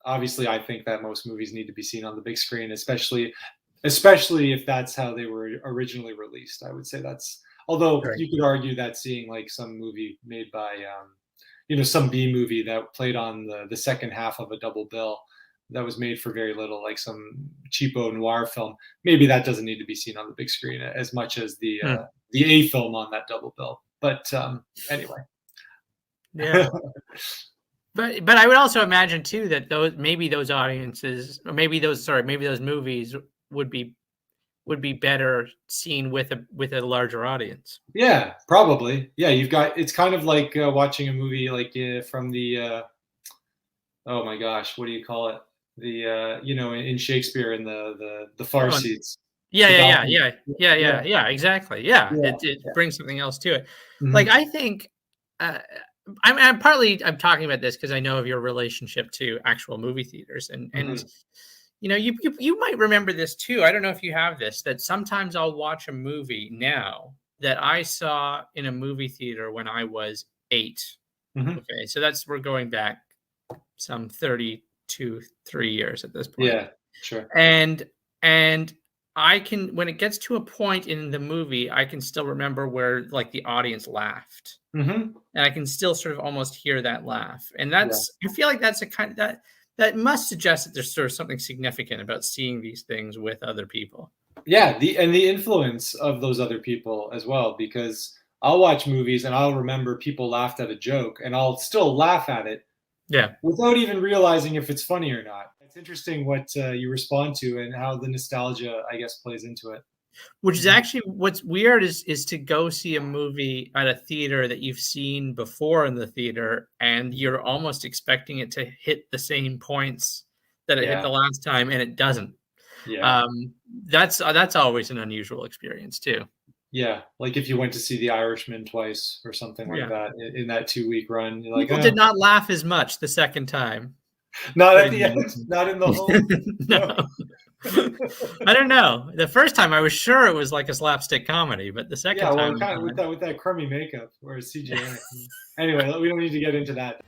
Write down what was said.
obviously I think that most movies need to be seen on the big screen, especially if that's how they were originally released. I would say that's, although Right. you could argue that seeing like some movie made by some B movie that played on the second half of a double bill that was made for very little, like some cheapo noir film, maybe that doesn't need to be seen on the big screen as much as Hmm. the A film on that double bill. But anyway. Yeah. But I would also imagine too that those audiences, or maybe those movies would be better seen with a larger audience. Yeah, probably. Yeah, it's kind of like watching a movie like from the oh my gosh, what do you call it? The in Shakespeare in the Oh, Farseeds, yeah, the yeah, yeah, balcony. yeah, yeah, Yeah, yeah, yeah, exactly. Yeah, yeah, it yeah. brings something else to it. Like, Mhm, I think, uh, I'm talking about this because I know of your relationship to actual movie theaters, and mhm. you might remember this too. I don't know if you have this, that sometimes I'll watch a movie now that I saw in a movie theater when I was 8. Mhm. Okay, so we're going back some 32, 3 years at this point. Yeah, sure. And and I can, when it gets to a point in the movie, I can still remember where, like, the audience laughed, Mhm. and I can still sort of almost hear that laugh, and Yeah. I feel like that's a kind that must suggest that there's sort of something significant about seeing these things with other people. Yeah, the influence of those other people as well, because I'll watch movies and I'll remember people laughed at a joke and I'll still laugh at it Yeah. without even realizing if it's funny or not. It's interesting what you respond to and how the nostalgia, I guess, plays into it. Which is Mhm. actually what's weird is to go see a movie at a theater that you've seen before in the theater, and you're almost expecting it to hit the same points that it hit Yeah, the last time, and it doesn't. yeah, Um, that's always an unusual experience too. yeah. Like if you went to see The Irishman twice or something like Yeah. that in that 2 week run, you're like, People oh, did not laugh as much the second time. not at Putting the that end, not in the home. No. No. I don't know. The first time I was sure it was like a slapstick comedy, but the second Yeah, well, time kind of with that crummy makeup or CGI. Anyway, we don't need to get into that.